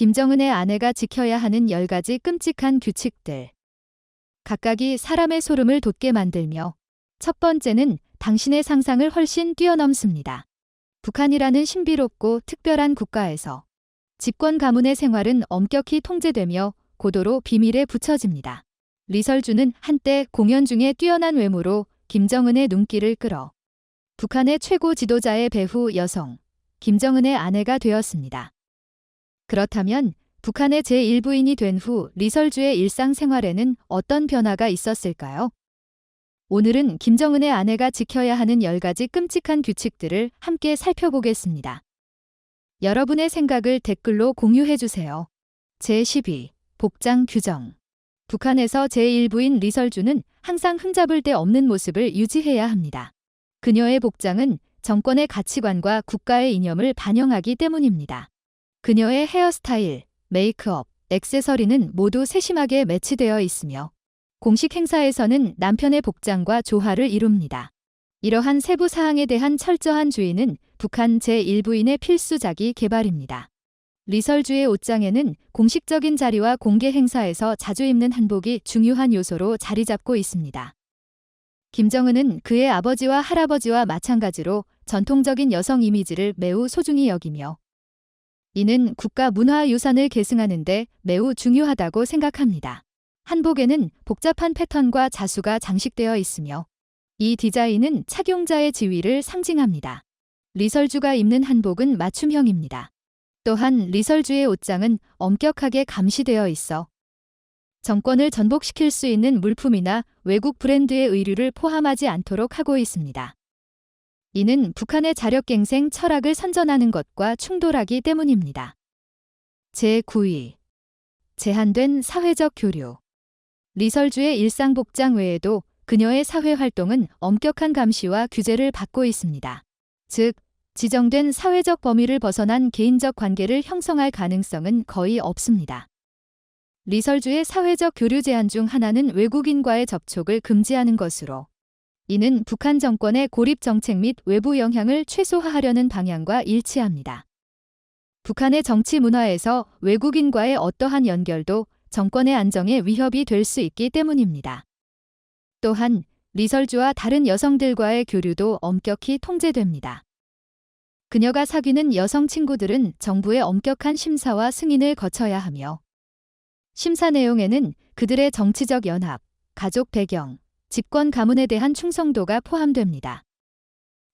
김정은의 아내가 지켜야 하는 10가지 끔찍한 규칙들. 각각이 사람의 소름을 돋게 만들며 첫 번째는 당신의 상상을 훨씬 뛰어넘습니다. 북한이라는 신비롭고 특별한 국가에서 집권 가문의 생활은 엄격히 통제되며 고도로 비밀에 붙여집니다. 리설주는 한때 공연 중에 뛰어난 외모로 김정은의 눈길을 끌어 북한의 최고 지도자의 배후 여성, 김정은의 아내가 되었습니다. 그렇다면 북한의 제1부인이 된 후 리설주의 일상생활에는 어떤 변화가 있었을까요? 오늘은 김정은의 아내가 지켜야 하는 10가지 끔찍한 규칙들을 함께 살펴보겠습니다. 여러분의 생각을 댓글로 공유해주세요. 제12. 복장 규정. 북한에서 제1부인 리설주는 항상 흠잡을 데 없는 모습을 유지해야 합니다. 그녀의 복장은 정권의 가치관과 국가의 이념을 반영하기 때문입니다. 그녀의 헤어스타일, 메이크업, 액세서리는 모두 세심하게 매치되어 있으며 공식 행사에서는 남편의 복장과 조화를 이룹니다. 이러한 세부 사항에 대한 철저한 주의는 북한 제1부인의 필수작이 개발입니다. 리설주의 옷장에는 공식적인 자리와 공개 행사에서 자주 입는 한복이 중요한 요소로 자리 잡고 있습니다. 김정은은 그의 아버지와 할아버지와 마찬가지로 전통적인 여성 이미지를 매우 소중히 여기며 이는 국가 문화유산을 계승하는 데 매우 중요하다고 생각합니다. 한복에는 복잡한 패턴과 자수가 장식되어 있으며 이 디자인은 착용자의 지위를 상징합니다. 리설주가 입는 한복은 맞춤형입니다. 또한 리설주의 옷장은 엄격하게 감시되어 있어 정권을 전복시킬 수 있는 물품이나 외국 브랜드의 의류를 포함하지 않도록 하고 있습니다. 이는 북한의 자력갱생 철학을 선전하는 것과 충돌하기 때문입니다. 제9위. 제한된 사회적 교류. 리설주의 일상 복장 외에도 그녀의 사회 활동은 엄격한 감시와 규제를 받고 있습니다. 즉, 지정된 사회적 범위를 벗어난 개인적 관계를 형성할 가능성은 거의 없습니다. 리설주의 사회적 교류 제한 중 하나는 외국인과의 접촉을 금지하는 것으로 이는 북한 정권의 고립 정책 및 외부 영향을 최소화하려는 방향과 일치합니다. 북한의 정치 문화에서 외국인과의 어떠한 연결도 정권의 안정에 위협이 될 수 있기 때문입니다. 또한 리설주와 다른 여성들과의 교류도 엄격히 통제됩니다. 그녀가 사귀는 여성 친구들은 정부의 엄격한 심사와 승인을 거쳐야 하며 심사 내용에는 그들의 정치적 연합, 가족 배경, 집권 가문에 대한 충성도가 포함됩니다.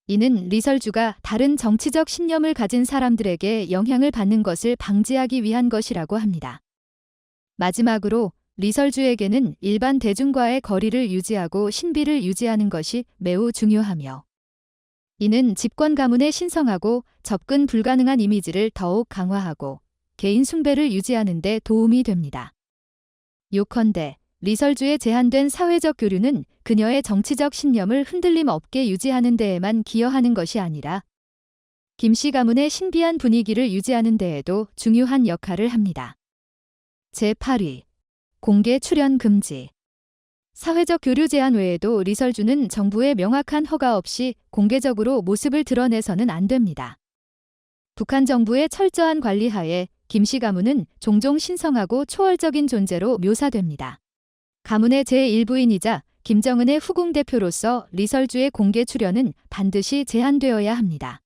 이는 리설주가 다른 정치적 신념을 가진 사람들에게 영향을 받는 것을 방지하기 위한 것이라고 합니다. 마지막으로 리설주에게는 일반 대중과의 거리를 유지하고 신비를 유지하는 것이 매우 중요하며 이는 집권 가문의 신성하고 접근 불가능한 이미지를 더욱 강화하고 개인 숭배를 유지하는 데 도움이 됩니다. 요컨대 리설주의 제한된 사회적 교류는 그녀의 정치적 신념을 흔들림 없게 유지하는 데에만 기여하는 것이 아니라 김씨 가문의 신비한 분위기를 유지하는 데에도 중요한 역할을 합니다. 제8위. 공개 출연 금지. 사회적 교류 제한 외에도 리설주는 정부의 명확한 허가 없이 공개적으로 모습을 드러내서는 안 됩니다. 북한 정부의 철저한 관리하에 김씨 가문은 종종 신성하고 초월적인 존재로 묘사됩니다. 가문의 제1부인이자 김정은의 후궁 대표로서 리설주의 공개 출연은 반드시 제한되어야 합니다.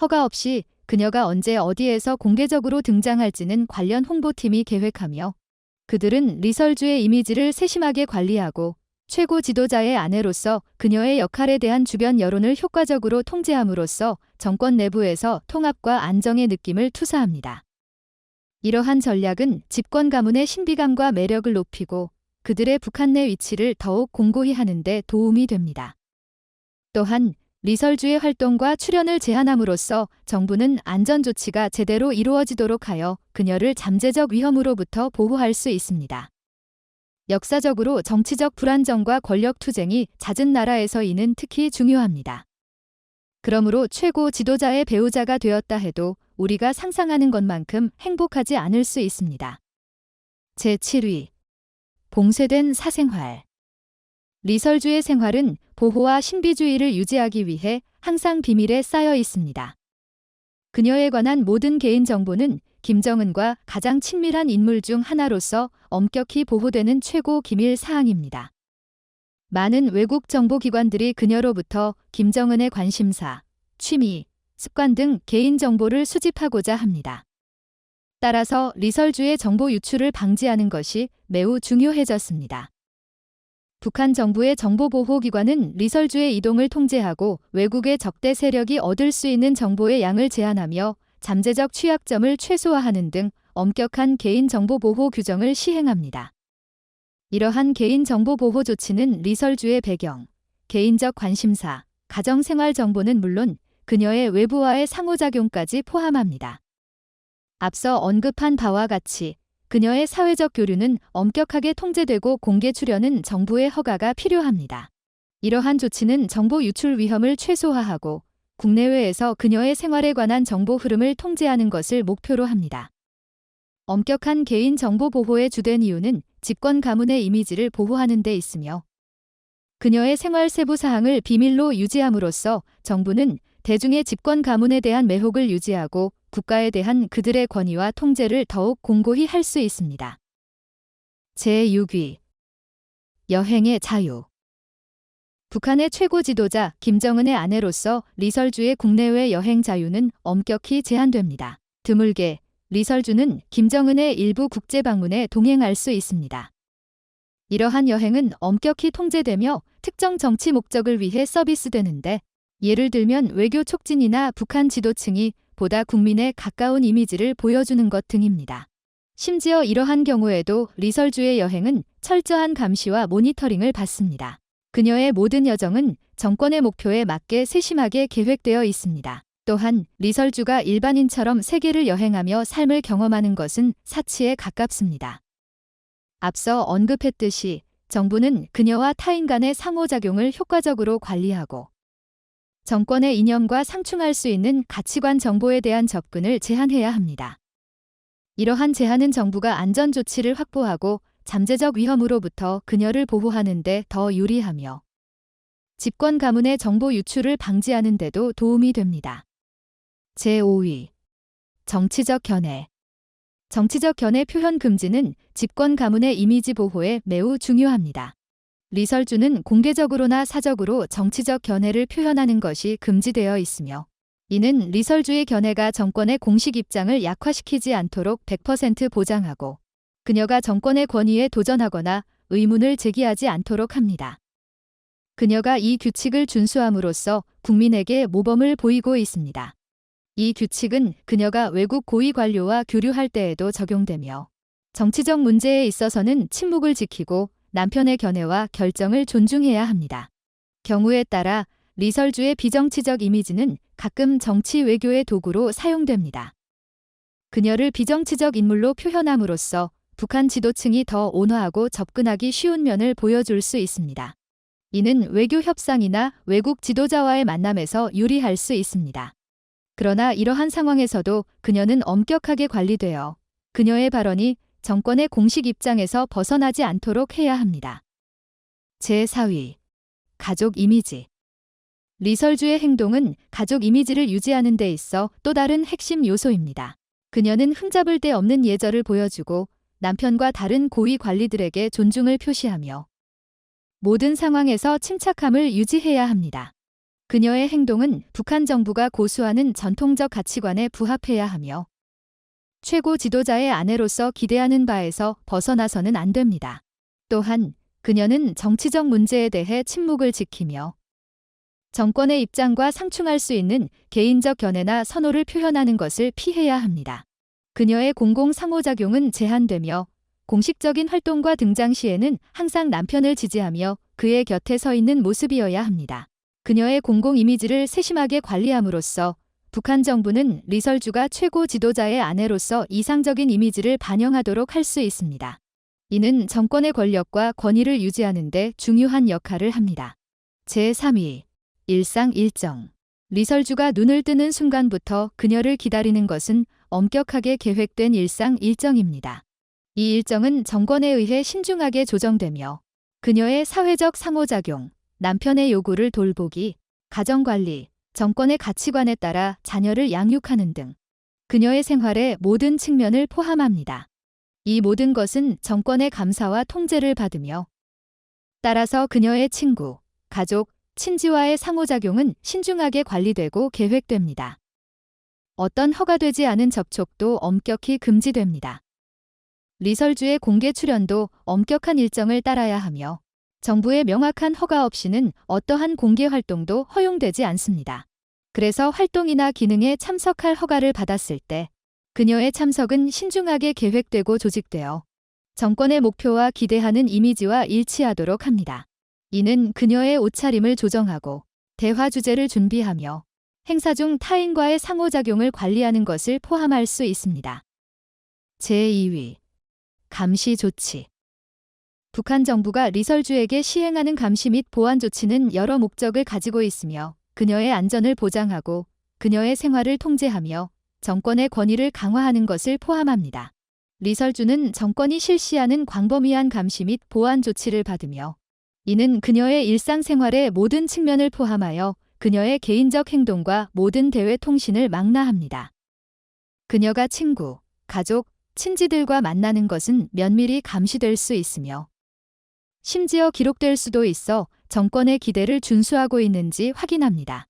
허가 없이 그녀가 언제 어디에서 공개적으로 등장할지는 관련 홍보팀이 계획하며 그들은 리설주의 이미지를 세심하게 관리하고 최고 지도자의 아내로서 그녀의 역할에 대한 주변 여론을 효과적으로 통제함으로써 정권 내부에서 통합과 안정의 느낌을 투사합니다. 이러한 전략은 집권 가문의 신비감과 매력을 높이고 그들의 북한 내 위치를 더욱 공고히 하는 데 도움이 됩니다. 또한 리설주의 활동과 출연을 제한함으로써 정부는 안전 조치가 제대로 이루어지도록 하여 그녀를 잠재적 위험으로부터 보호할 수 있습니다. 역사적으로 정치적 불안정과 권력 투쟁이 잦은 나라에서 이는 특히 중요합니다. 그러므로 최고 지도자의 배우자가 되었다 해도 우리가 상상하는 것만큼 행복하지 않을 수 있습니다. 제7위. 봉쇄된 사생활. 리설주의 생활은 보호와 신비주의를 유지하기 위해 항상 비밀에 쌓여 있습니다. 그녀에 관한 모든 개인 정보는 김정은과 가장 친밀한 인물 중 하나로서 엄격히 보호되는 최고 기밀 사항입니다. 많은 외국 정보기관들이 그녀로부터 김정은의 관심사, 취미, 습관 등 개인 정보를 수집하고자 합니다. 따라서 리설주의 정보 유출을 방지하는 것이 매우 중요해졌습니다. 북한 정부의 정보보호기관은 리설주의 이동을 통제하고 외국의 적대 세력이 얻을 수 있는 정보의 양을 제한하며 잠재적 취약점을 최소화하는 등 엄격한 개인정보보호 규정을 시행합니다. 이러한 개인정보보호 조치는 리설주의 배경, 개인적 관심사, 가정생활 정보는 물론 그녀의 외부와의 상호작용까지 포함합니다. 앞서 언급한 바와 같이 그녀의 사회적 교류는 엄격하게 통제되고 공개 출연은 정부의 허가가 필요합니다. 이러한 조치는 정보 유출 위험을 최소화하고 국내외에서 그녀의 생활에 관한 정보 흐름을 통제하는 것을 목표로 합니다. 엄격한 개인 정보 보호의 주된 이유는 집권 가문의 이미지를 보호하는 데 있으며 그녀의 생활 세부 사항을 비밀로 유지함으로써 정부는 대중의 집권 가문에 대한 매혹을 유지하고 국가에 대한 그들의 권위와 통제를 더욱 공고히 할 수 있습니다. 제6위 여행의 자유. 북한의 최고 지도자 김정은의 아내로서 리설주의 국내외 여행 자유는 엄격히 제한됩니다. 드물게 리설주는 김정은의 일부 국제 방문에 동행할 수 있습니다. 이러한 여행은 엄격히 통제되며 특정 정치 목적을 위해 서비스되는데 예를 들면 외교 촉진이나 북한 지도층이 보다 국민에 가까운 이미지를 보여주는 것 등입니다. 심지어 이러한 경우에도 리설주의 여행은 철저한 감시와 모니터링을 받습니다. 그녀의 모든 여정은 정권의 목표에 맞게 세심하게 계획되어 있습니다. 또한 리설주가 일반인처럼 세계를 여행하며 삶을 경험하는 것은 사치에 가깝습니다. 앞서 언급했듯이 정부는 그녀와 타인 간의 상호작용을 효과적으로 관리하고 정권의 이념과 상충할 수 있는 가치관 정보에 대한 접근을 제한해야 합니다. 이러한 제한은 정부가 안전 조치를 확보하고 잠재적 위험으로부터 그녀를 보호하는 데 더 유리하며 집권 가문의 정보 유출을 방지하는 데도 도움이 됩니다. 제5위 정치적 견해. 정치적 견해 표현 금지는 집권 가문의 이미지 보호에 매우 중요합니다. 리설주는 공개적으로나 사적으로 정치적 견해를 표현하는 것이 금지되어 있으며 이는 리설주의 견해가 정권의 공식 입장을 약화시키지 않도록 100% 보장하고 그녀가 정권의 권위에 도전하거나 의문을 제기하지 않도록 합니다. 그녀가 이 규칙을 준수함으로써 국민에게 모범을 보이고 있습니다. 이 규칙은 그녀가 외국 고위 관료와 교류할 때에도 적용되며 정치적 문제에 있어서는 침묵을 지키고 남편의 견해와 결정을 존중해야 합니다. 경우에 따라 리설주의 비정치적 이미지는 가끔 정치 외교의 도구로 사용됩니다. 그녀를 비정치적 인물로 표현함으로써 북한 지도층이 더 온화하고 접근하기 쉬운 면을 보여줄 수 있습니다. 이는 외교 협상이나 외국 지도자와의 만남에서 유리할 수 있습니다. 그러나 이러한 상황에서도 그녀는 엄격하게 관리되어 그녀의 발언이 정권의 공식 입장에서 벗어나지 않도록 해야 합니다. 제4위 가족 이미지. 리설주의 행동은 가족 이미지를 유지하는 데 있어 또 다른 핵심 요소입니다. 그녀는 흠잡을 데 없는 예절을 보여주고 남편과 다른 고위 관리들에게 존중을 표시하며 모든 상황에서 침착함을 유지해야 합니다. 그녀의 행동은 북한 정부가 고수하는 전통적 가치관에 부합해야 하며 최고 지도자의 아내로서 기대하는 바에서 벗어나서는 안 됩니다. 또한 그녀는 정치적 문제에 대해 침묵을 지키며 정권의 입장과 상충할 수 있는 개인적 견해나 선호를 표현하는 것을 피해야 합니다. 그녀의 공공 상호작용은 제한되며 공식적인 활동과 등장 시에는 항상 남편을 지지하며 그의 곁에 서 있는 모습이어야 합니다. 그녀의 공공 이미지를 세심하게 관리함으로써 북한 정부는 리설주가 최고 지도자의 아내로서 이상적인 이미지를 반영하도록 할 수 있습니다. 이는 정권의 권력과 권위를 유지하는 데 중요한 역할을 합니다. 제3위 일상 일정. 리설주가 눈을 뜨는 순간부터 그녀를 기다리는 것은 엄격하게 계획된 일상 일정입니다. 이 일정은 정권에 의해 신중하게 조정되며 그녀의 사회적 상호작용, 남편의 요구를 돌보기, 가정관리, 정권의 가치관에 따라 자녀를 양육하는 등 그녀의 생활의 모든 측면을 포함합니다. 이 모든 것은 정권의 감사와 통제를 받으며 따라서 그녀의 친구, 가족, 친지와의 상호작용은 신중하게 관리되고 계획됩니다. 어떤 허가되지 않은 접촉도 엄격히 금지됩니다. 리설주의 공개 출연도 엄격한 일정을 따라야 하며 정부의 명확한 허가 없이는 어떠한 공개 활동도 허용되지 않습니다. 그래서 활동이나 기능에 참석할 허가를 받았을 때 그녀의 참석은 신중하게 계획되고 조직되어 정권의 목표와 기대하는 이미지와 일치하도록 합니다. 이는 그녀의 옷차림을 조정하고 대화 주제를 준비하며 행사 중 타인과의 상호작용을 관리하는 것을 포함할 수 있습니다. 제2위 감시 조치. 북한 정부가 리설주에게 시행하는 감시 및 보안 조치는 여러 목적을 가지고 있으며 그녀의 안전을 보장하고 그녀의 생활을 통제하며 정권의 권위를 강화하는 것을 포함합니다. 리설주는 정권이 실시하는 광범위한 감시 및 보안 조치를 받으며 이는 그녀의 일상생활의 모든 측면을 포함하여 그녀의 개인적 행동과 모든 대외 통신을 망라합니다. 그녀가 친구, 가족, 친지들과 만나는 것은 면밀히 감시될 수 있으며 심지어 기록될 수도 있어 정권의 기대를 준수하고 있는지 확인합니다.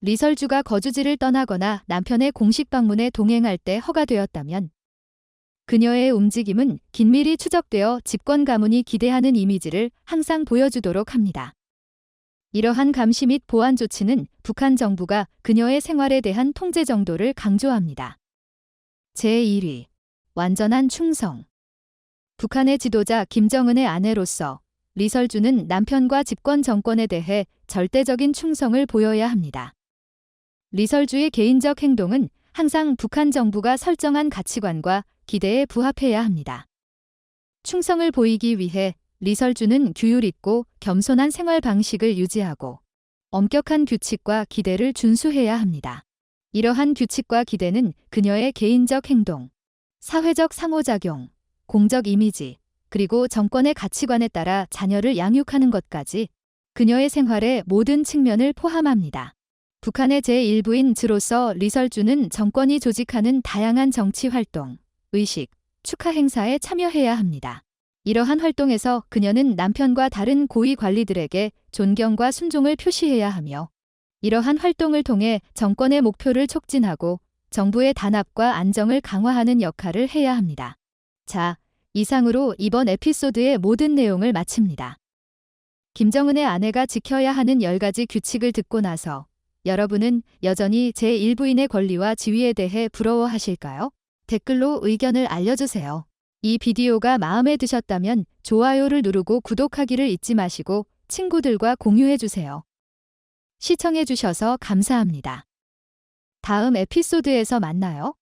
리설주가 거주지를 떠나거나 남편의 공식 방문에 동행할 때 허가되었다면 그녀의 움직임은 긴밀히 추적되어 집권 가문이 기대하는 이미지를 항상 보여주도록 합니다. 이러한 감시 및 보안 조치는 북한 정부가 그녀의 생활에 대한 통제 정도를 강조합니다. 제1위 완전한 충성. 북한의 지도자 김정은의 아내로서 리설주는 남편과 집권 정권에 대해 절대적인 충성을 보여야 합니다. 리설주의 개인적 행동은 항상 북한 정부가 설정한 가치관과 기대에 부합해야 합니다. 충성을 보이기 위해 리설주는 규율 있고 겸손한 생활 방식을 유지하고 엄격한 규칙과 기대를 준수해야 합니다. 이러한 규칙과 기대는 그녀의 개인적 행동, 사회적 상호작용, 공적 이미지, 그리고 정권의 가치관에 따라 자녀를 양육하는 것까지 그녀의 생활의 모든 측면을 포함합니다. 북한의 제1부인 즈로서 리설주는 정권이 조직하는 다양한 정치 활동, 의식, 축하 행사에 참여해야 합니다. 이러한 활동에서 그녀는 남편과 다른 고위 관리들에게 존경과 순종을 표시해야 하며 이러한 활동을 통해 정권의 목표를 촉진하고 정부의 단합과 안정을 강화하는 역할을 해야 합니다. 자, 이상으로 이번 에피소드의 모든 내용을 마칩니다. 김정은의 아내가 지켜야 하는 10가지 규칙을 듣고 나서 여러분은 여전히 제1부인의 권리와 지위에 대해 부러워하실까요? 댓글로 의견을 알려주세요. 이 비디오가 마음에 드셨다면 좋아요를 누르고 구독하기를 잊지 마시고 친구들과 공유해주세요. 시청해주셔서 감사합니다. 다음 에피소드에서 만나요.